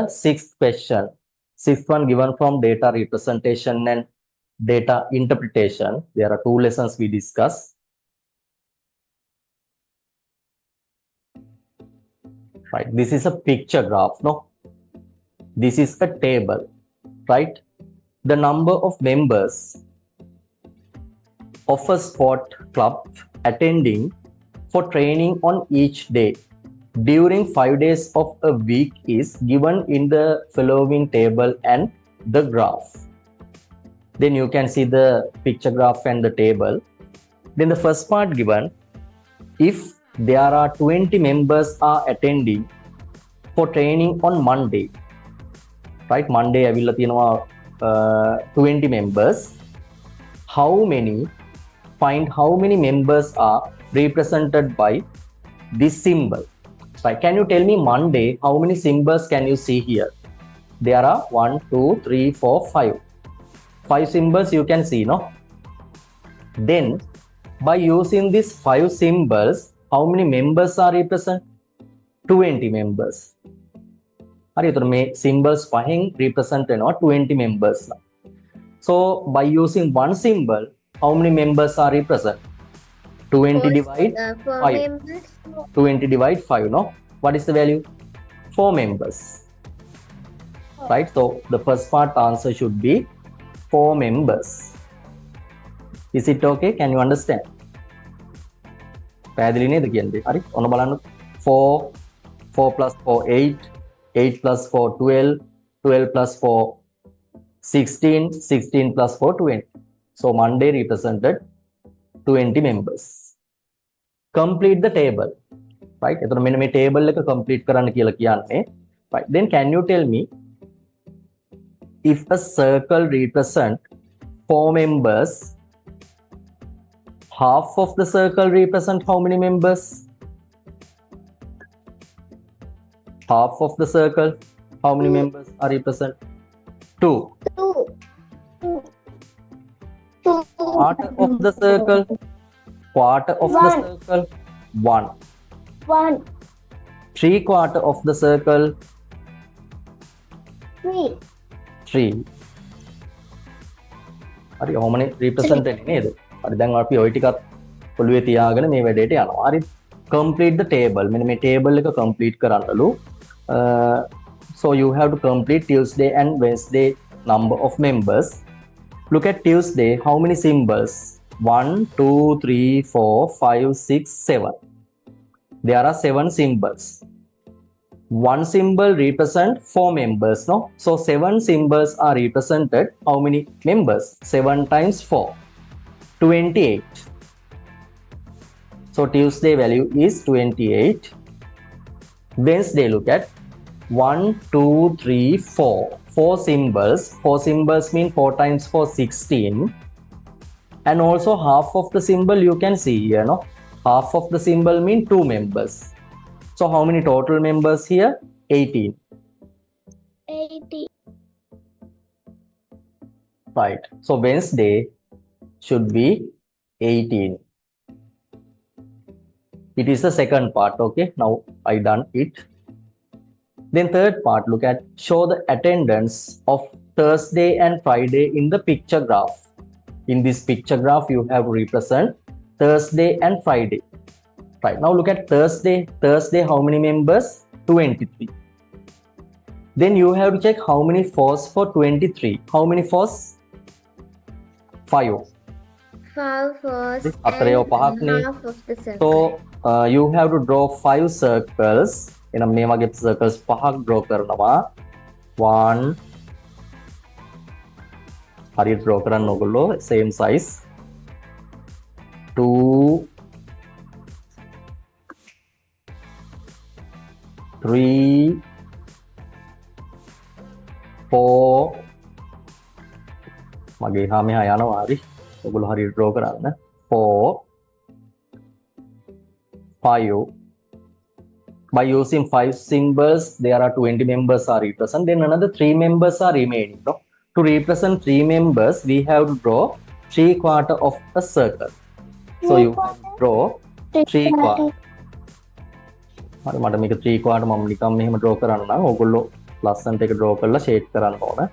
sixth question. Sixth one given from data representation and data interpretation. There are two lessons we discuss. Right. This is a picture graph. No. This is a table. Right. The number of members of a sport club attending for training on each day during 5 days of a week is given in the following table and the graph. Then you can see the picture graph and the table. Then the first part given, if there are 20 members are attending for training on Monday, right? Monday I will 20 members. Find how many members are represented by this symbol. Right. Can you tell me Monday, how many symbols can you see here? There are 1, 2, 3, 4, 5. 5 symbols you can see, no? Then, by using these 5 symbols, how many members are represented? 20 members. Symbols represent 20 members. So, by using one symbol, how many members are represented? 20 divide 5. 20 divide 5, no? What is the value? 4 members. Right? So, the first part answer should be 4 members. Is it okay? Can you understand? 4 plus 4, 8. 8 plus 4, 12. 12 plus 4, 16. 16 plus 4, 20. So, Monday represented 20 members. Complete the table. Right? So, I table complete right. Then can you tell me, if a circle represents 4 members, half of the circle represents how many members? Half of the circle, how many members are represented? 2. Quarter of the circle. Quarter of the circle, 1. 3/4 of the circle, 3. Hari how many represented neda? Hari දැන් අපි ඔය ටිකත් ඔළුවේ තියාගෙන මේ වැඩේට යනවා. හරි. Complete the table. මෙන්න මේ table එක complete කරන්නලු. So you have to complete Tuesday and Wednesday number of members. Look at Tuesday, how many symbols? 1, 2, 3, 4, 5, 6, 7. There are 7 symbols. One symbol represents 4 members, no? So 7 symbols are represented. How many members? 7 times 4. 28. So Tuesday value is 28. Wednesday, look at 1, 2, 3, 4. 4 symbols. 4 symbols mean 4 times 4, 16. And also half of the symbol you can see here, no? Half of the symbol mean 2 members. So how many total members here? 18. 80. Right. So Wednesday should be 18. It is the second part. Okay. Now I done it. Then third part, look at show the attendance of Thursday and Friday in the picture graph. In this picture graph, you have to represent Thursday and Friday. Right. Now look at Thursday. Thursday, how many members? 23. Then you have to check how many fours for 23. How many fours? 5. 5 fours and half half of the circle. So you have to draw 5 circles. In a name get circles pahak draw karnawa. 1. Hari draw karan nogullo same size. 2. 3. 4. Mage hame hayana hari. Ogullo hari draw karanna. 4. 5. By using 5 symbols, there are 20 members are represented. Then another 3 members are remaining. No? To represent 3 members, we have to draw 3/4 of a circle. So you have to draw 3/4. මට මේක 3/4 මම නිකම් මෙහෙම draw කරන්න නම් ඕගොල්ලෝ ලස්සන්ට එක draw කරලා ෂේඩ් කරන්න ඕන.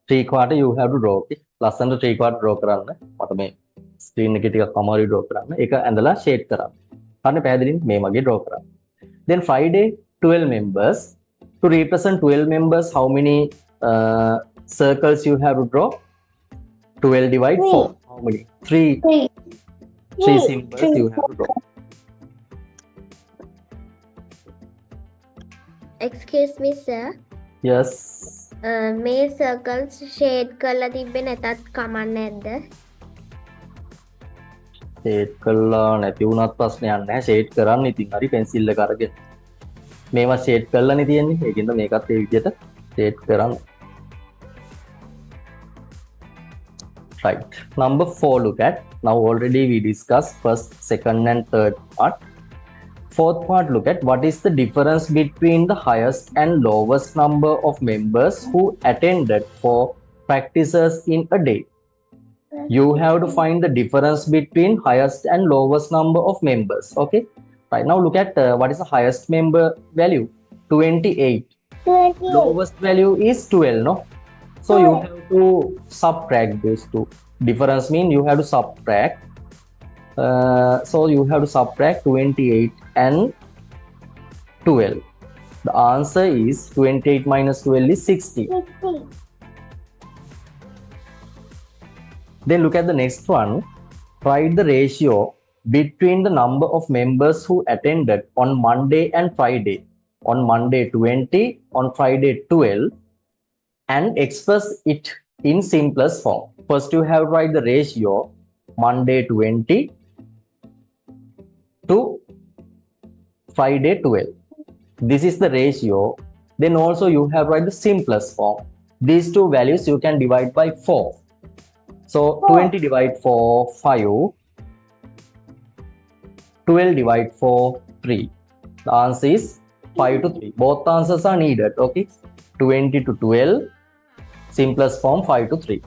three quarter you have to draw. Okay. ලස්සන්ට 3 quarter draw කරන්න. මට මේ ස්ක්‍රීන් එකේ ටිකක් අමාරුයි draw කරන්න. ඒක ඇඳලා ෂේඩ් කරන්න. හරිනේ පැහැදිලිද? මේ වගේ draw කරන්න. Then Friday 12 members. To represent 12 members, how many circles you have to draw? 12 divide 4. How many? 3. 3 symbols you have to draw. Excuse me, sir. Yes. මේ circles shade කරලා තිබ්බේ නැතත් කමක් නැද්ද? ෂේඩ් කළා නැති වුණත් ප්‍රශ්නයක් නැහැ. ෂේඩ් කරන්න ඉතින් හරි පෙන්සිල් එක අරගෙන. මේවා ෂේඩ් කළානේ තියෙන්නේ. ඒකින්ද මේකත් ඒ විදිහට ෂේඩ් කරන්න. Right. Number 4 look at. Now already we discussed first, second and third part. Fourth part look at what is the difference between the highest and lowest number of members who attended for practices in a day. You have to find the difference between highest and lowest number of members. Okay. Right now look at what is the highest member value? 28. Lowest value is 12. No. So you have to subtract those two. Difference mean you have to subtract. So you have to subtract 28 and 12. The answer is 28 minus 12 is 60. Then look at the next one. Write the ratio between the number of members who attended on Monday and Friday. On Monday 20, on Friday 12, and express it in simplest form. First you have to write the ratio Monday 20 to Friday 12. This is the ratio. Then also you have to write the simplest form. These two values you can divide by 4. So 20 divide 4, 5. 12 divide 4, 3. The answer is 5 to 3. Both answers are needed. Okay. 20 to 12. Simplest form 5 to 3.